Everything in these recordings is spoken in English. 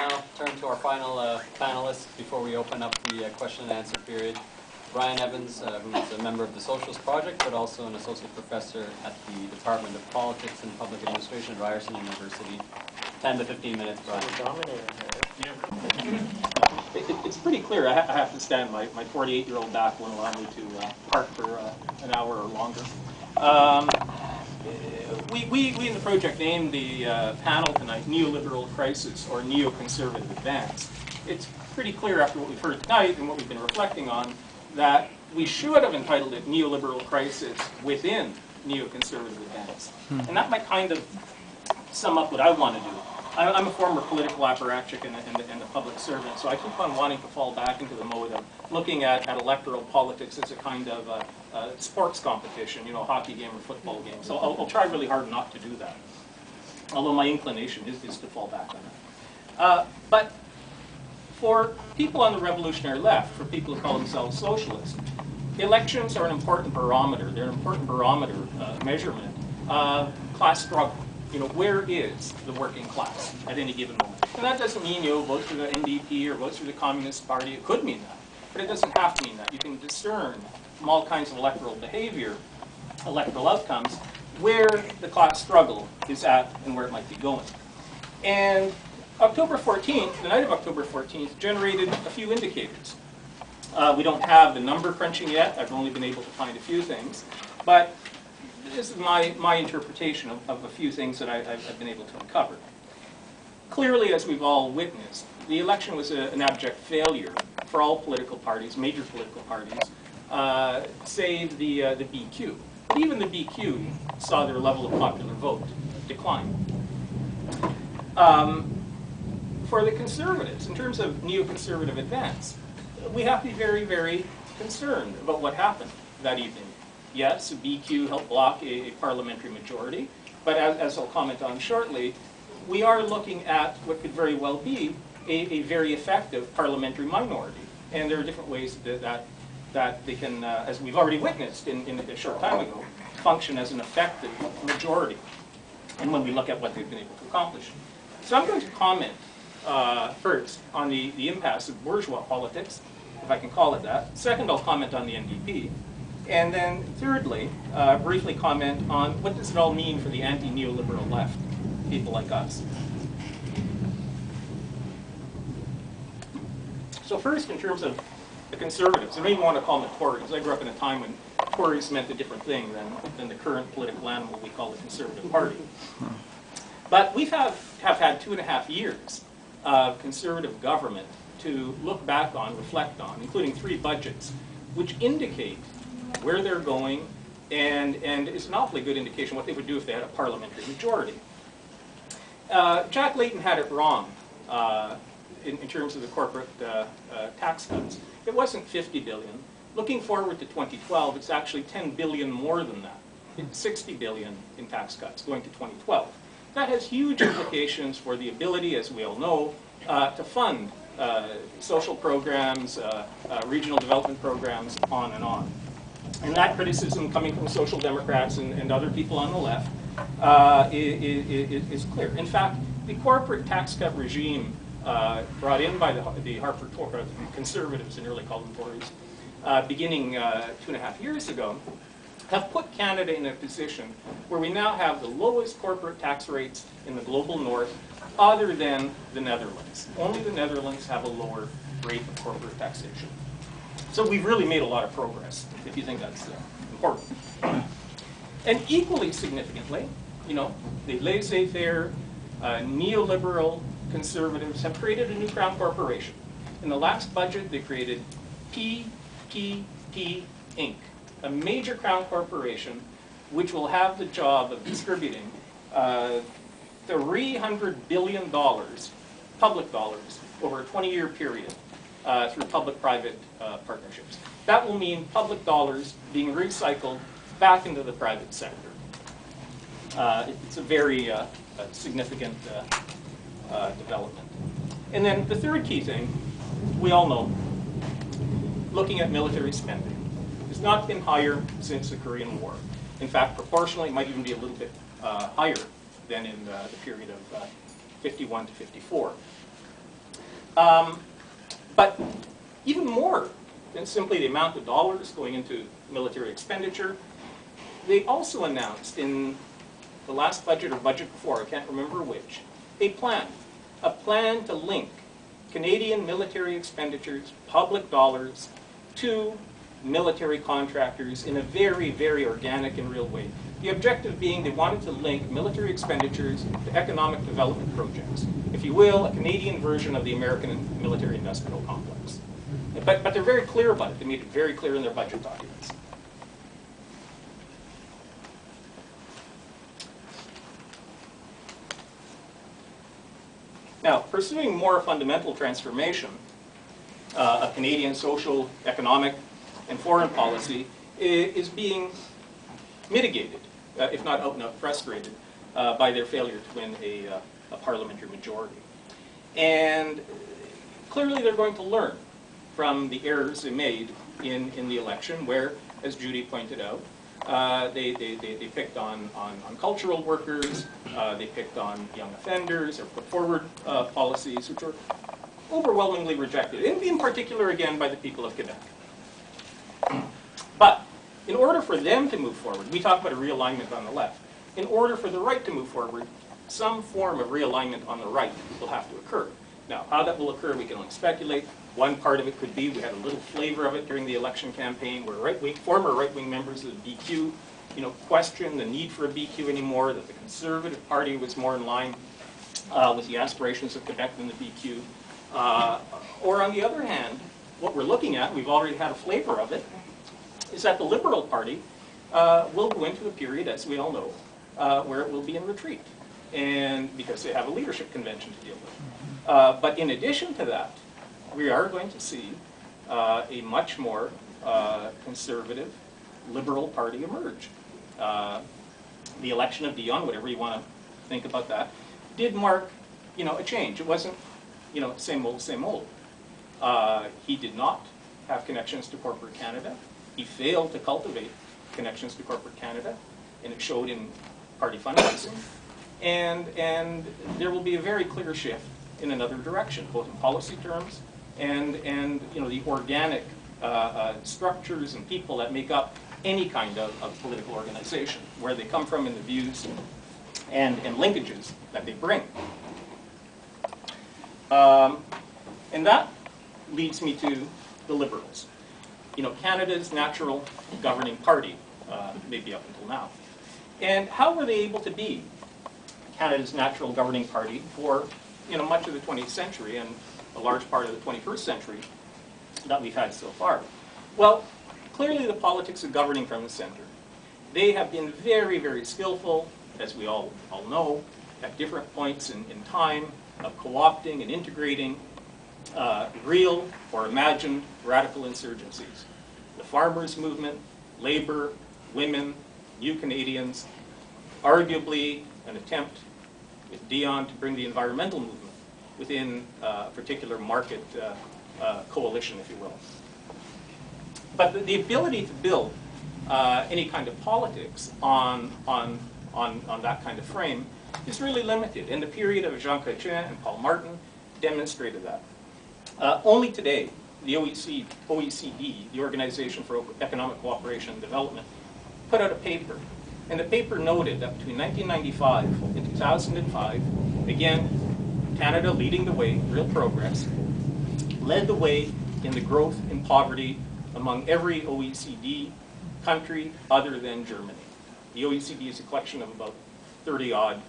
now turn to our final panelists before we open up the question and answer period. Bryan Evans, who is a member of the Socialist Project, but also an associate professor at the Department of Politics and Public Administration at Ryerson University. 10 to 15 minutes, Bryan. It's pretty clear. I have to stand. My 48-year-old back won't allow me to park for an hour or longer. We in the project named the panel tonight Neoliberal Crisis or Neoconservative Advance. It's pretty clear after what we've heard tonight and what we've been reflecting on that we should have entitled it Neoliberal Crisis within Neoconservative Advance. And that might kind of sum up what I want to do. I'm a former political apparatchik and a public servant, so I keep on wanting to fall back into the mode of looking at electoral politics as a kind of sports competition, you know, a hockey game or football game. So I'll try really hard not to do that, although my inclination is to fall back on that. But for people on the revolutionary left, for people who call themselves socialists, elections are an important barometer. They're an important barometer measurement of class struggle. You know, where is the working class at any given moment? And that doesn't mean, you know, vote for the NDP or vote for the Communist Party. It could mean that, but it doesn't have to mean that. You can discern from all kinds of electoral behavior, electoral outcomes, where the class struggle is at and where it might be going. And October 14th, the night of October 14th, generated a few indicators. We don't have the number crunching yet. I've only been able to find a few things, but this is my interpretation of a few things that I've been able to uncover. Clearly, as we've all witnessed, the election was an abject failure for all political parties, major political parties, save the BQ. But even the BQ saw their level of popular vote decline. For the Conservatives, in terms of neoconservative advance, we have to be very, very concerned about what happened that evening. Yes, BQ helped block a parliamentary majority, but as I'll comment on shortly, we are looking at what could very well be a very effective parliamentary minority. And there are different ways that they can, as we've already witnessed in a short time ago, function as an effective majority. And when we look at what they've been able to accomplish. So I'm going to comment first on the impasse of bourgeois politics, if I can call it that. Second, I'll comment on the NDP. And then thirdly, briefly comment on what does it all mean for the anti-neoliberal left, people like us. So first, in terms of the Conservatives, I don't even want to call them the Tories. I grew up in a time when Tories meant a different thing than the current political animal we call the Conservative Party. But we have had 2.5 years of Conservative government to look back on, reflect on, including 3 budgets, which indicate where they're going, and it's an awfully good indication what they would do if they had a parliamentary majority. Jack Layton had it wrong in terms of the corporate tax cuts. It wasn't 50 billion. Looking forward to 2012, it's actually 10 billion more than that. It's 60 billion in tax cuts going to 2012. That has huge implications for the ability, as we all know, to fund social programs, regional development programs, on and on. And that criticism coming from Social Democrats and other people on the left is clear. In fact, the corporate tax cut regime brought in by the Harper Conservatives, and early called them Tories, beginning 2.5 years ago, have put Canada in a position where we now have the lowest corporate tax rates in the global north other than the Netherlands. Only the Netherlands have a lower rate of corporate taxation. So we've really made a lot of progress, if you think that's important. And equally significantly, you know, the laissez-faire, neoliberal Conservatives have created a new Crown Corporation. In the last budget, they created PPP Inc., a major Crown Corporation which will have the job of distributing $300 billion, public dollars, over a 20-year period through public-private partnerships. That will mean public dollars being recycled back into the private sector. It's a very significant development. And then the third key thing, we all know, looking at military spending. It's not been higher since the Korean War. In fact, proportionally, it might even be a little bit higher than in the period of 51 to 54. But even more than simply the amount of dollars going into military expenditure, they also announced in the last budget or budget before, I can't remember which, a plan to link Canadian military expenditures, public dollars, to military contractors in a very, very organic and real way. The objective being they wanted to link military expenditures to economic development projects. If you will, a Canadian version of the American military-industrial complex. But they're very clear about it. They made it very clear in their budget documents. Now, pursuing more fundamental transformation of Canadian social, economic, and foreign policy is being mitigated, if not out and out frustrated, by their failure to win a parliamentary majority. And clearly they're going to learn from the errors they made in the election where, as Judy pointed out, they picked on cultural workers, they picked on young offenders, or put forward policies which were overwhelmingly rejected, and in particular, again, by the people of Quebec. But in order for them to move forward, we talk about a realignment on the left. In order for the right to move forward, some form of realignment on the right will have to occur. Now, how that will occur, we can only speculate. One part of it could be, we had a little flavor of it during the election campaign, where former right-wing members of the BQ, questioned the need for a BQ anymore, that the Conservative Party was more in line with the aspirations of Quebec than the BQ. Or on the other hand, what we're looking at, we've already had a flavor of it, is that the Liberal Party will go into a period, as we all know, where it will be in retreat, and because they have a leadership convention to deal with. But in addition to that, we are going to see a much more conservative, liberal party emerge. The election of Dion, whatever you want to think about that, did mark, a change. It wasn't, same old, same old. He did not have connections to corporate Canada. He failed to cultivate connections to corporate Canada, and it showed in party fundraising. And there will be a very clear shift in another direction, both in policy terms and the organic structures and people that make up any kind of political organization, where they come from and the views and linkages that they bring. And that leads me to the Liberals. Canada's natural governing party, maybe up until now. And how were they able to be Canada's natural governing party for much of the 20th century and a large part of the 21st century that we've had so far? Well, clearly the politics of governing from the center. They have been very, very skillful, as we all know, at different points in time, of co-opting and integrating real or imagined radical insurgencies. The farmers' movement, labor, women, new Canadians, arguably an attempt with Dion to bring the environmental movement within a particular market coalition, if you will. But the ability to build any kind of politics on that kind of frame is really limited. And the period of Jean Chrétien and Paul Martin demonstrated that. Only today, the OECD, the Organization for Economic Cooperation and Development, put out a paper. And the paper noted that between 1995 and 2005, again, Canada leading the way, real progress, led the way in the growth in poverty among every OECD country other than Germany. The OECD is a collection of about 30-odd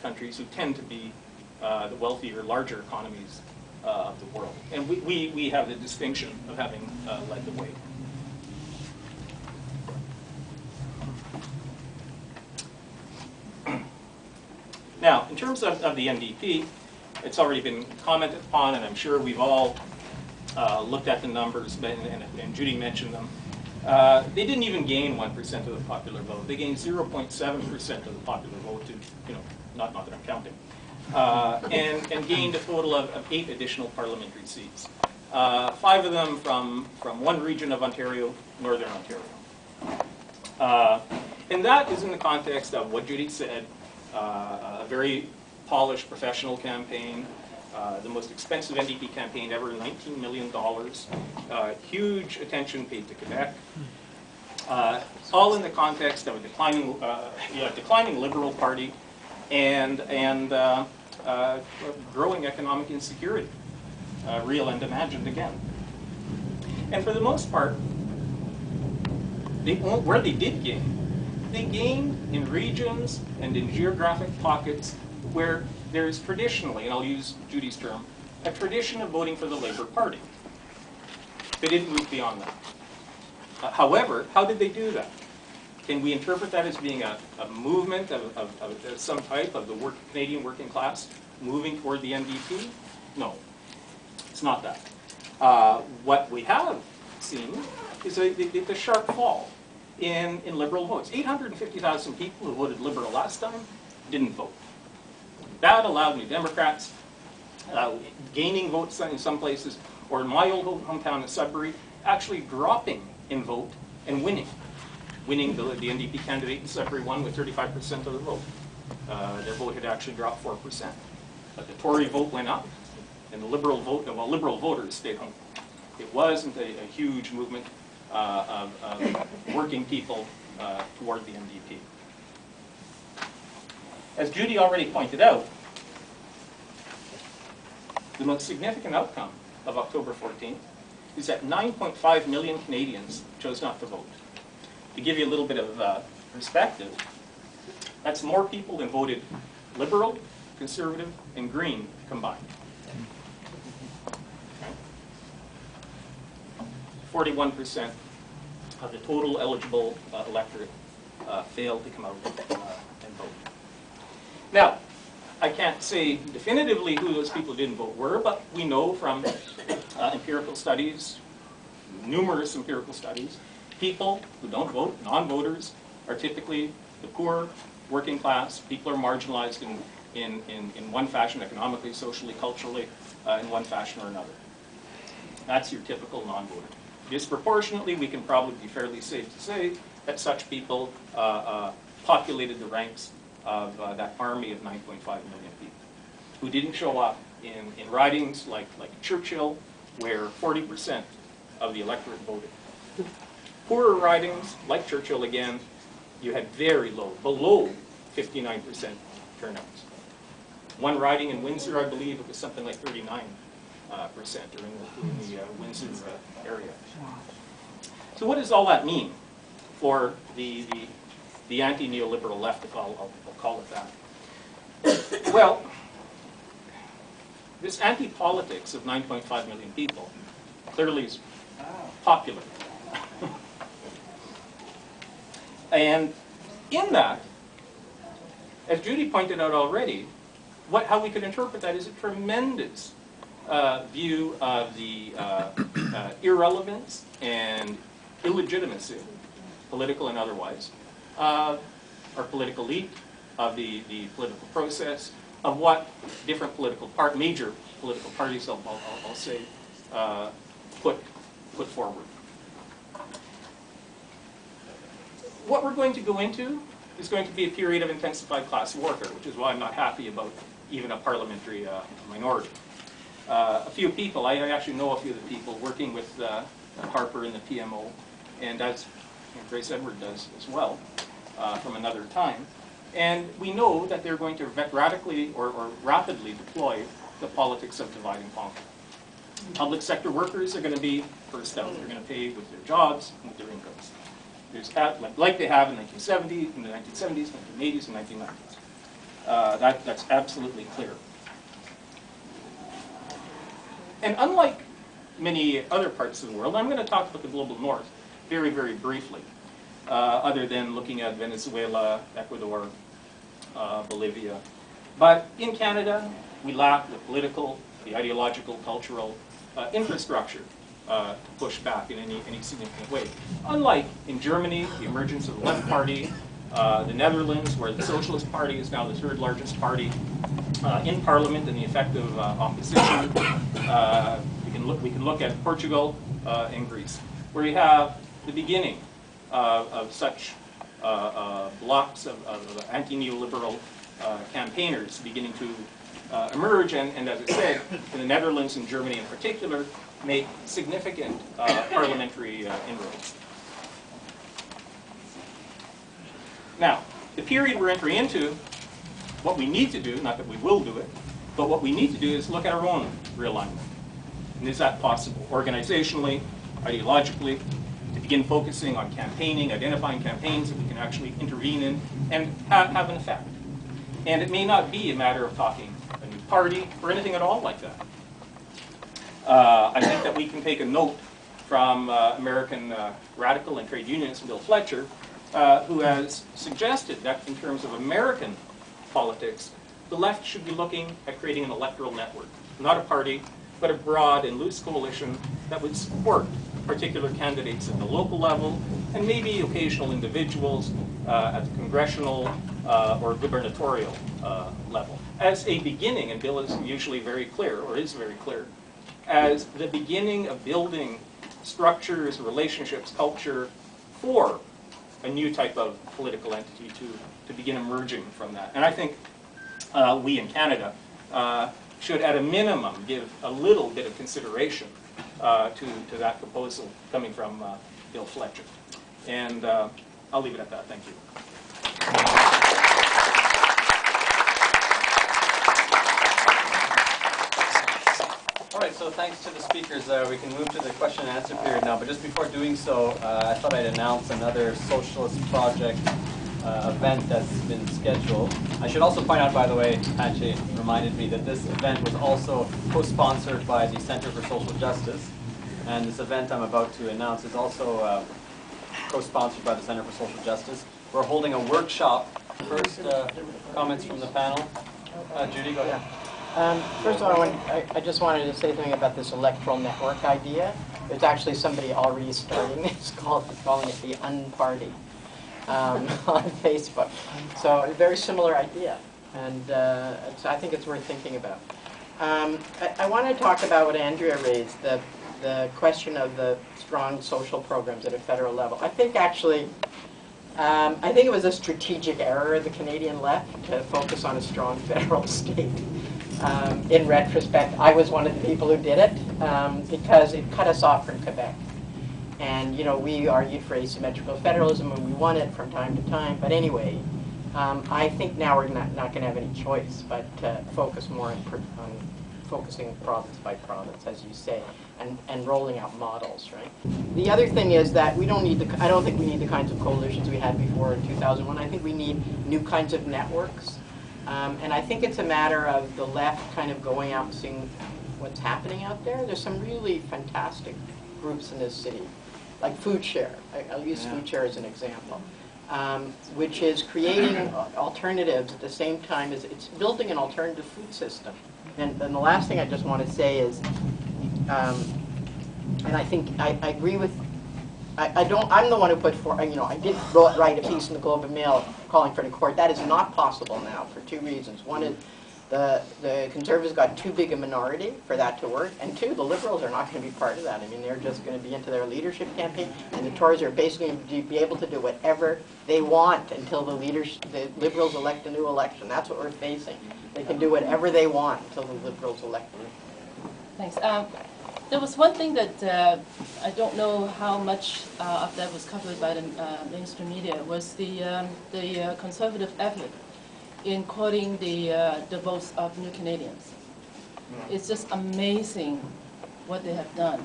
countries who tend to be the wealthier, larger economies of the world. And we have the distinction of having led the way. Now, in terms of the NDP, it's already been commented upon, and I'm sure we've all looked at the numbers, and Judy mentioned them. They didn't even gain 1% of the popular vote. They gained 0.7% of the popular vote, not that I'm counting, and gained a total of 8 additional parliamentary seats. 5 of them from one region of Ontario, Northern Ontario. And that is in the context of what Judy said, a very polished professional campaign, The most expensive NDP campaign ever, $19 million. Huge attention paid to Quebec. All in the context of a declining Liberal Party and growing economic insecurity, real and imagined again. And for the most part, where they did gain, they gained in regions and in geographic pockets where there is traditionally, and I'll use Judy's term, a tradition of voting for the Labour Party. They didn't move beyond that. However, how did they do that? Can we interpret that as being a movement of some type of the Canadian working class moving toward the NDP? No, it's not that. What we have seen is the sharp fall in Liberal votes. 850,000 people who voted Liberal last time didn't vote. That allowed New Democrats gaining votes in some places, or in my old hometown of Sudbury, actually dropping in vote and winning. Winning the NDP candidate in Sudbury won with 35% of the vote. Their vote had actually dropped 4%. But the Tory vote went up, and the Liberal vote, well, Liberal voters stayed home. It wasn't a huge movement of working people toward the NDP. As Judy already pointed out, the most significant outcome of October 14th is that 9.5 million Canadians chose not to vote. To give you a little bit of perspective, that's more people than voted Liberal, Conservative, and Green combined. 41% of the total eligible electorate failed to come out and vote. Now, I can't say definitively who those people who didn't vote were, but we know from empirical studies, numerous empirical studies, people who don't vote, non-voters, are typically the poor, working class. People are marginalized in one fashion, economically, socially, culturally, in one fashion or another. That's your typical non-voter. Disproportionately, we can probably be fairly safe to say that such people populated the ranks of that army of 9.5 million people who didn't show up in ridings like Churchill, where 40% of the electorate voted. Poorer ridings, like Churchill again, you had very low, below 59% turnouts. One riding in Windsor, I believe, it was something like 39%, or in the Windsor area. So what does all that mean for the anti-neoliberal left, if I'll call it that? Well, this anti-politics of 9.5 million people clearly is popular. And in that, as Judy pointed out already, how we could interpret that is a tremendous view of the irrelevance and illegitimacy, political and otherwise, our political elite, of the political process, of what different major political parties, I'll say, put forward. What we're going to go into is going to be a period of intensified class warfare, which is why I'm not happy about even a parliamentary minority. A few people, I actually know a few of the people working with Harper in the PMO, and as Grace Edward does as well, from another time. And we know that they're going to radically or rapidly deploy the politics of divide and conquer. Public sector workers are going to be first out. They're going to pay with their jobs and with their incomes. Like they have in the 1970s, 1980s, and 1990s. That's absolutely clear. And unlike many other parts of the world, I'm going to talk about the global north very, very briefly, other than looking at Venezuela, Ecuador, Bolivia. But in Canada, we lack the political, the ideological, cultural infrastructure to push back in any significant way. Unlike in Germany, the emergence of the Left Party, the Netherlands, where the Socialist Party is now the third largest party in Parliament and the effective opposition. We can look at Portugal and Greece, where you have the beginning of such blocks of anti-neoliberal campaigners beginning to emerge, and as I said, in the Netherlands and Germany in particular, make significant parliamentary inroads. Now, the period we're entering into, what we need to do, not that we will do it, but what we need to do is look at our own realignment. And is that possible? Organizationally, ideologically, to begin focusing on campaigning, identifying campaigns that we can actually intervene in and have an effect. And it may not be a matter of talking a new party or anything at all like that. I think that we can take a note from American radical and trade unionist Bill Fletcher, who has suggested that in terms of American politics, the left should be looking at creating an electoral network, not a party, but a broad and loose coalition that would support particular candidates at the local level and maybe occasional individuals at the congressional or gubernatorial level. As a beginning, and Bill is usually very clear, or is very clear, as the beginning of building structures, relationships, culture for a new type of political entity to begin emerging from that. And I think we in Canada should at a minimum give a little bit of consideration to that proposal coming from Bill Fletcher. And I'll leave it at that. Thank you. All right, so thanks to the speakers. We can move to the question and answer period now. But just before doing so, I thought I'd announce another Socialist Project event that's been scheduled. I should also point out, by the way, Pache reminded me that this event was also co-sponsored by the Center for Social Justice. And this event I'm about to announce is also co-sponsored by the Center for Social Justice. We're holding a workshop. First, comments from the panel. Judy, go ahead. First of all, I just wanted to say something about this electoral network idea. There's actually somebody already starting this, calling it the Unparty on Facebook. So a very similar idea, and so I think it's worth thinking about. I want to talk about what Andrea raised, the question of the strong social programs at a federal level. I think actually, I think it was a strategic error of the Canadian left to focus on a strong federal state. In retrospect, I was one of the people who did it because it cut us off from Quebec. And, you know, we argued for asymmetrical federalism and we won it from time to time. But anyway, I think now we're not going to have any choice but to focus more on focusing province by province, as you say, and rolling out models, right? The other thing is that we don't need I don't think we need the kinds of coalitions we had before in 2001. I think we need new kinds of networks. And I think it's a matter of the left kind of going out and seeing what's happening out there. There's some really fantastic groups in this city, like Food Share. I'll use Food Share as an example, which is creating alternatives at the same time as it's building an alternative food system. And the last thing I just want to say is, and I think I agree with, I'm the one who put forward, you know, I did write a piece in the Globe and Mail calling for the court. That is not possible now for two reasons. One is the Conservatives got too big a minority for that to work, and two, the Liberals are not going to be part of that. I mean, they're just going to be into their leadership campaign, and the Tories are basically going to be able to do whatever they want until the Liberals elect a new election. That's what we're facing. They can do whatever they want until the Liberals elect a new election. Thanks. There was one thing that I don't know how much of that was covered by the mainstream media, was the Conservative effort in courting the votes of New Canadians. It's just amazing what they have done.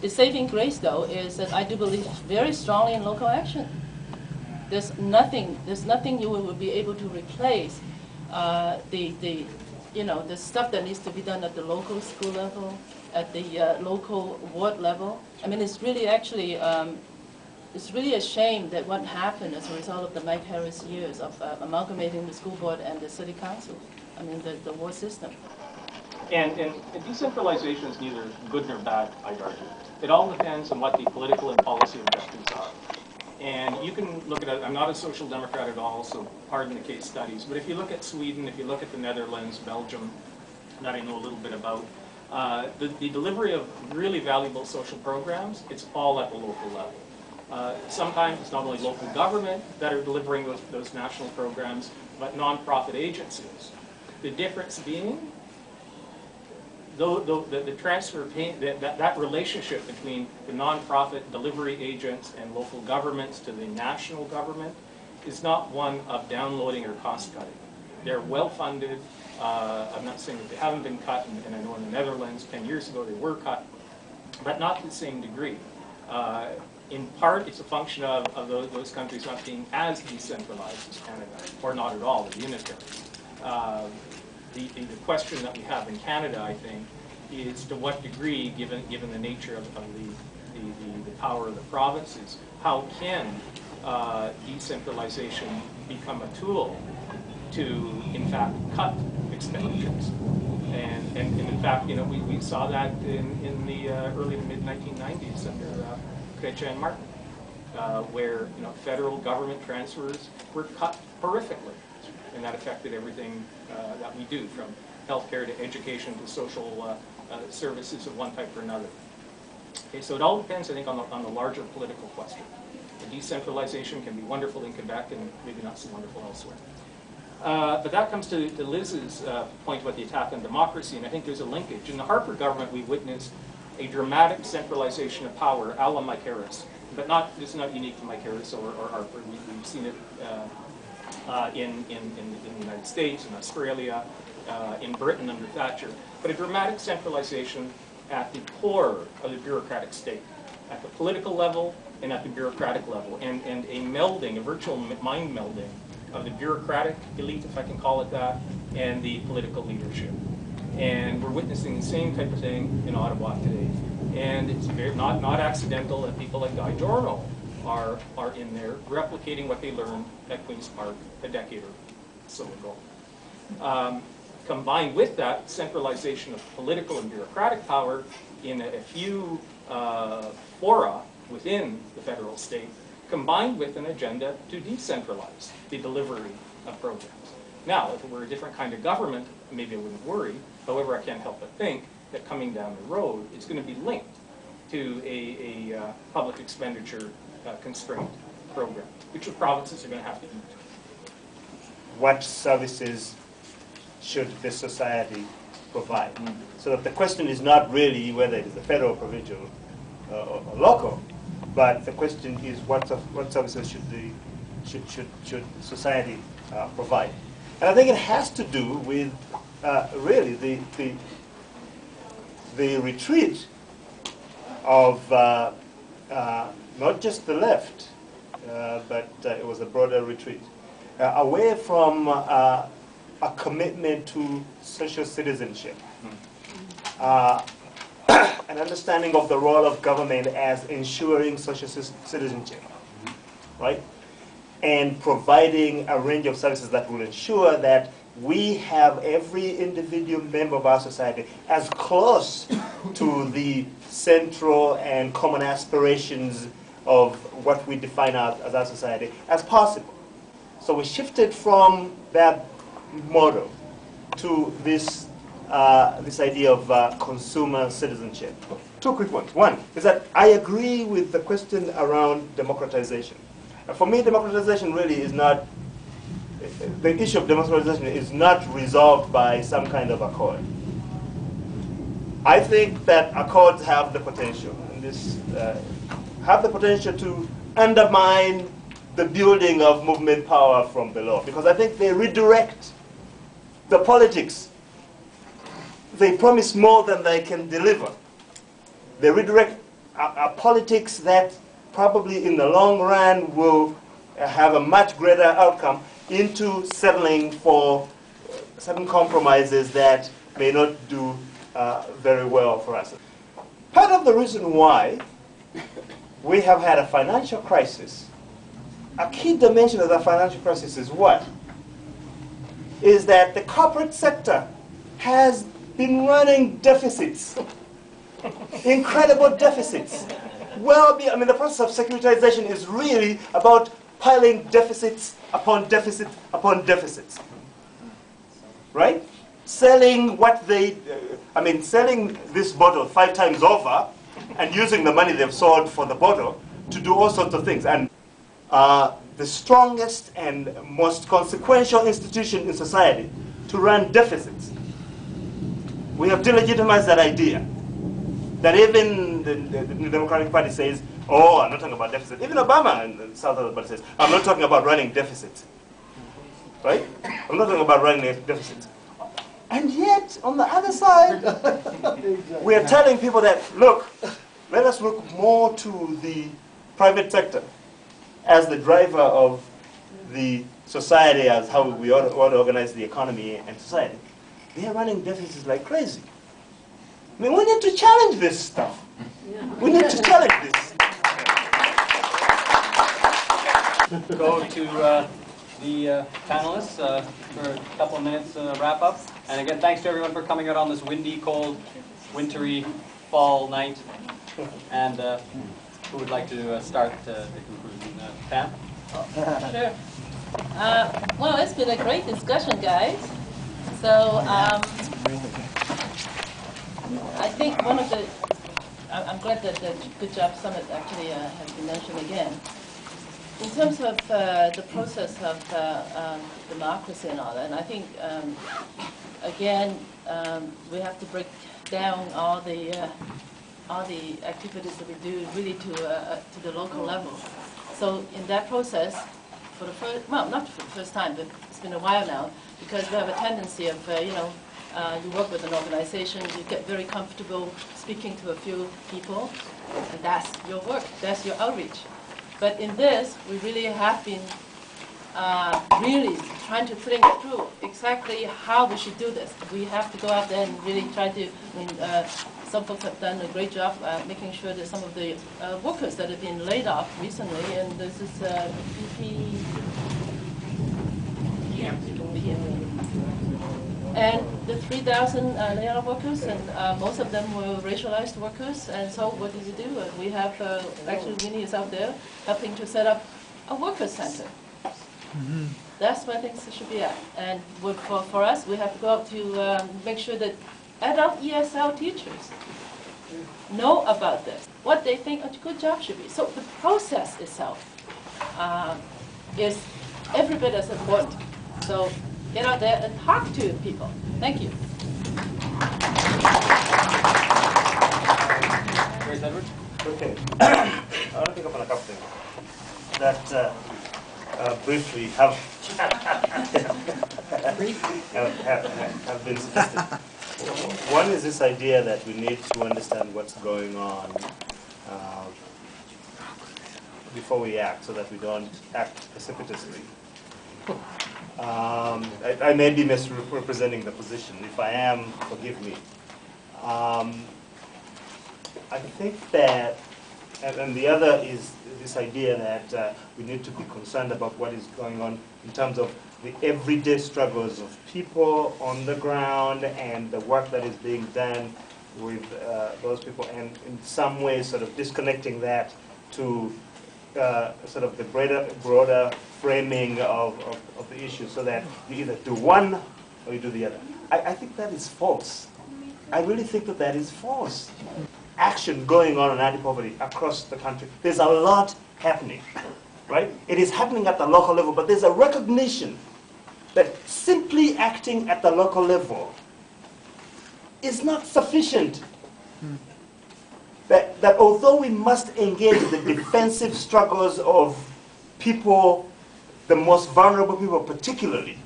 The saving grace, though, is that I do believe very strongly in local action. There's nothing you will be able to replace the stuff that needs to be done at the local school level, at the local ward level. I mean, it's really actually, it's really a shame that what happened as a result of the Mike Harris years of amalgamating the school board and the city council. I mean, the ward system. And decentralization is neither good nor bad, I'd argue. It all depends on what the political and policy objectives are. And you can look at it, I'm not a social democrat at all, so pardon the case studies, but if you look at Sweden, if you look at the Netherlands, Belgium, that I know a little bit about, the delivery of really valuable social programs, it's all at the local level. Sometimes it's not only local government that are delivering those national programs, but nonprofit agencies. The difference being the transfer that relationship between the nonprofit delivery agents and local governments to the national government is not one of downloading or cost cutting. They're well funded. I'm not saying that they haven't been cut, and I know in the Netherlands 10 years ago they were cut, but not to the same degree. In part, it's a function of those countries not being as decentralized as Canada, or not at all, they're unitary. The question that we have in Canada, I think, is to what degree, given the nature of the power of the provinces, how can decentralization become a tool to, in fact, cut expenditures? And in fact, you know, we saw that in the early to mid-1990s under Chrétien and Martin, where, you know, federal government transfers were cut horrifically, and that affected everything that we do, from healthcare to education to social services of one type or another. Okay, so it all depends, I think, on the larger political question. The decentralization can be wonderful in Quebec and maybe not so wonderful elsewhere. But that comes to Liz's point about the attack on democracy, and I think there's a linkage. In the Harper government, we witnessed a dramatic centralization of power, a la Mike Harris. But this is not unique to Mike Harris or Harper. We've seen it in the United States, in Australia, in Britain under Thatcher. But a dramatic centralization at the core of the bureaucratic state, at the political level and at the bureaucratic level, and a melding, a virtual mind melding of the bureaucratic elite, if I can call it that, and the political leadership. And we're witnessing the same type of thing in Ottawa today. And it's not accidental that people like Guy Jorno are in there replicating what they learned at Queen's Park a decade or so ago. Combined with that centralization of political and bureaucratic power in a few fora within the federal state, combined with an agenda to decentralize the delivery of programs. Now, if it were a different kind of government, maybe I wouldn't worry. However, I can't help but think that coming down the road, it's going to be linked to a public expenditure constraint program, which the provinces are going to have to eat. What services should the society provide? So that the question is not really whether it is a federal, provincial, or local, but the question is what services should society provide? And I think it has to do with really the retreat of not just the left, but it was a broader retreat away from a commitment to social citizenship, an understanding of the role of government as ensuring social citizenship, right? And providing a range of services that will ensure that we have every individual member of our society as close to the central and common aspirations of what we define as our society as possible. So we shifted from that model to this idea of consumer citizenship. Two quick ones. One is that I agree with the question around democratization. For me, democratization really is not, the issue of democratization is not resolved by some kind of accord. I think that accords have the potential, and have the potential to undermine the building of movement power from below, because I think they redirect the politics. They promise more than they can deliver. They redirect a politics that probably in the long run will have a much greater outcome into settling for certain compromises that may not do very well for us. Part of the reason why we have had a financial crisis, a key dimension of the financial crisis is what? Is that the corporate sector has been running deficits, incredible deficits. Well, I mean, the process of securitization is really about piling deficits upon deficits upon deficits, right? Selling what they, selling this bottle 5 times over and using the money they've sold for the bottle to do all sorts of things. And the strongest and most consequential institution in society to run deficits. We have delegitimized that idea. That even the Democratic Party says, oh, I'm not talking about deficit. Even Obama in the South Africa says, I'm not talking about running deficits. Right? I'm not talking about running deficits. And yet, on the other side, we are telling people that, look, let us look more to the private sector as the driver of the society, as how we ought to organize the economy and society. They are running deficits like crazy. I mean, we need to challenge this stuff. We need to challenge this. Go to the panelists for a couple of minutes wrap up. And again, thanks to everyone for coming out on this windy, cold, wintry fall night. And who would like to start the conclusion? Tam? Sure. Well, it's been a great discussion, guys. So I think one of the, I'm glad that the Good Job Summit actually has been mentioned again. In terms of the process of democracy and all that, and I think, again, we have to break down all the activities that we do really to the local level. So in that process, for the first, well, not for the first time, but it's been a while now, because we have a tendency of, you work with an organization, you get very comfortable speaking to a few people, and that's your work, that's your outreach. But in this, we really have been really trying to think through exactly how we should do this. We have to go out there and really try to, I mean, some folks have done a great job making sure that some of the workers that have been laid off recently, and this is and the 3,000 layoff workers, and most of them were racialized workers. And so what did we do? We have, actually Winnie is out there helping to set up a workers center. Mm-hmm. That's where things should be at. And for us, we have to go out to make sure that adult ESL teachers know about this, what they think a good job should be. So the process itself is every bit as important. So get out there and talk to people. Thank you. Grace Edwards? Okay. I want to pick up on a couple things that briefly have been suggested. One is this idea that we need to understand what's going on before we act, so that we don't act precipitously. I may be misrepresenting the position. If I am, forgive me. I think that, and the other is this idea that we need to be concerned about what is going on in terms of the everyday struggles of people on the ground and the work that is being done with those people, and in some ways sort of disconnecting that to sort of the broader framing of the issue, so that you either do one or you do the other. I think that is false. I really think that that is false. Action going on anti-poverty across the country. There's a lot happening, right? It is happening at the local level, but there's a recognition that simply acting at the local level is not sufficient. That although we must engage the defensive struggles of people, the most vulnerable people particularly,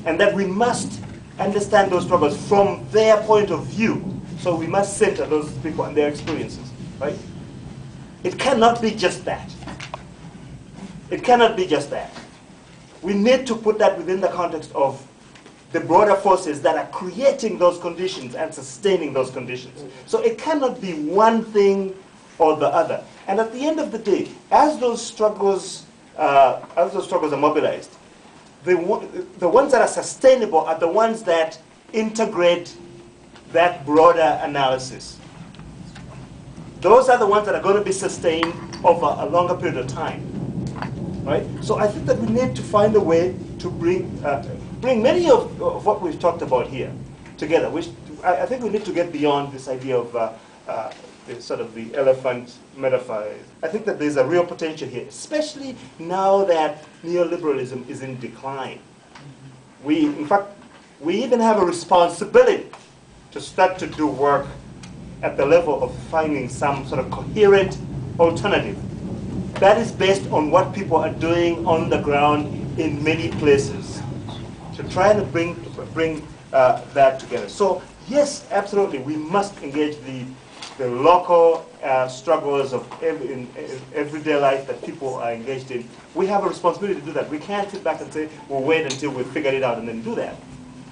and that we must understand those struggles from their point of view. So we must center those people and their experiences, right? It cannot be just that. It cannot be just that. We need to put that within the context of the broader forces that are creating those conditions and sustaining those conditions. So it cannot be one thing or the other. And at the end of the day, as those struggles are mobilized, the ones that are sustainable are the ones that integrate that broader analysis. Those are the ones that are going to be sustained over a longer period of time, right? So I think that we need to find a way to bring many of what we've talked about here together. I think we need to get beyond this idea of sort of the elephant metaphor. I think that there's a real potential here, especially now that neoliberalism is in decline. In fact, we even have a responsibility to start to do work at the level of finding some sort of coherent alternative that is based on what people are doing on the ground in many places, to try and bring that together. So yes, absolutely, we must engage the local struggles of in everyday life that people are engaged in. We have a responsibility to do that. We can't sit back and say, we'll wait until we've figured it out and then do that.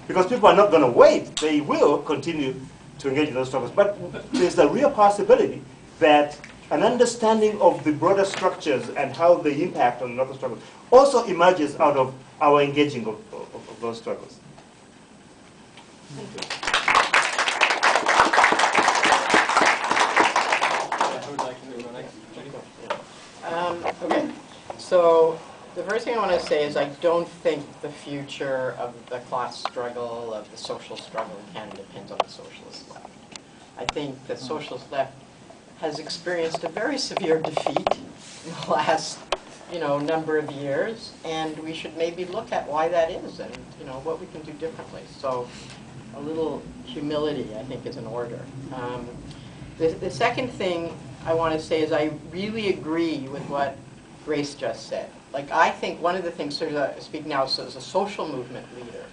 Because people are not going to wait. They will continue to engage in those struggles. But there's a real possibility that an understanding of the broader structures and how they impact on local struggles also emerges out of our engaging of those struggles. Thank you. Okay, so the first thing I want to say is I don't think the future of the class struggle, of the social struggle in Canada depends on the socialist left. I think the socialist left has experienced a very severe defeat in the last, number of years, and we should maybe look at why that is and, what we can do differently. So a little humility, I think, is in order. The second thing I want to say is I really agree with what Grace just said. Like, I think one of the things, speaking now as a social movement leader,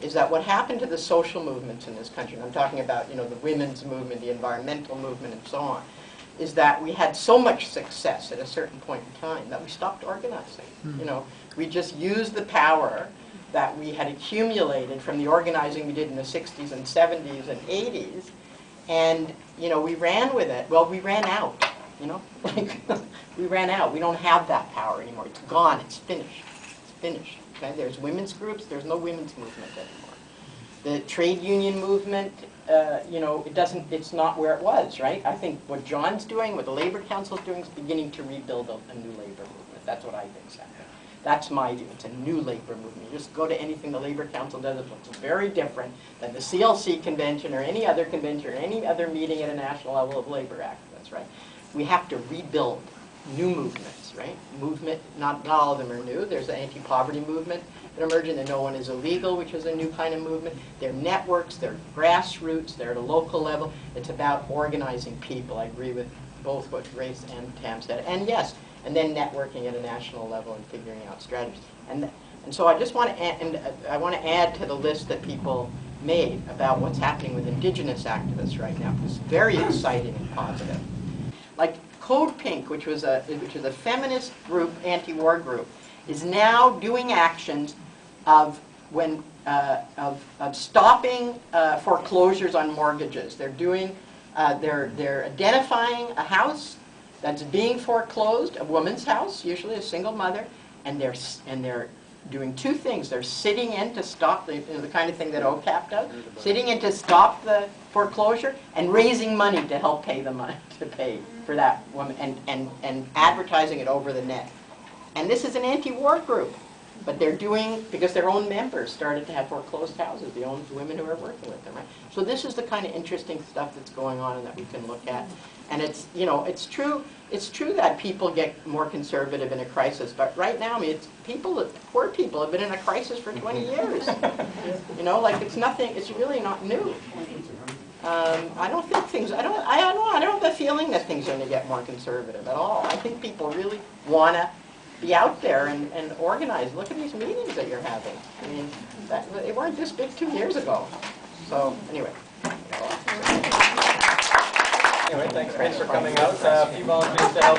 is that what happened to the social movements in this country, and I'm talking about, the women's movement, the environmental movement, and so on, is that we had so much success at a certain point in time that we stopped organizing. We just used the power that we had accumulated from the organizing we did in the 60s and 70s and 80s, and we ran with it. Well, we ran out. We ran out. We don't have that power anymore. It's gone. It's finished. It's finished. Okay? There's women's groups. There's no women's movement anymore. The trade union movement, it's not where it was, right? I think what John's doing, what the Labour Council's doing, is beginning to rebuild a new labour movement. That's what I think's happening. That's my view. It's a new labour movement. You just go to anything the Labour Council does, it looks very different than the CLC convention or any other convention or any other meeting at a national level of labour activists, right? We have to rebuild new movements, right? Not all of them are new. There's the anti-poverty movement that emerged, and No One Is Illegal, which is a new kind of movement. They're networks, they're grassroots, they're at a local level. It's about organizing people. I agree with both what Grace and Tam said. And yes, and then networking at a national level and figuring out strategies. And so I just want to add to the list that people made about what's happening with Indigenous activists right now. It's very exciting and positive. Like Code Pink, which was a feminist group, anti-war group, is now doing actions of stopping foreclosures on mortgages. They're identifying a house that's being foreclosed, a woman's house, usually a single mother, and they're doing two things. They're sitting in to stop the kind of thing that OCAP does, sitting in to stop the foreclosure, and raising money to help pay the money to pay for that woman, and advertising it over the net. And this is an anti-war group, but they're doing, because their own members started to have foreclosed houses, the own women who are working with them, right? So this is the kind of interesting stuff that's going on and that we can look at. And it's true that people get more conservative in a crisis, but right now, I mean, poor people have been in a crisis for 20 years. It's really not new. I don't have the feeling that things are going to get more conservative at all. I think people really want to be out there and organize. Look at these meetings that you're having. I mean, they weren't this big 2 years ago. So, anyway. Anyway, thanks for coming out. A few volunteers to help.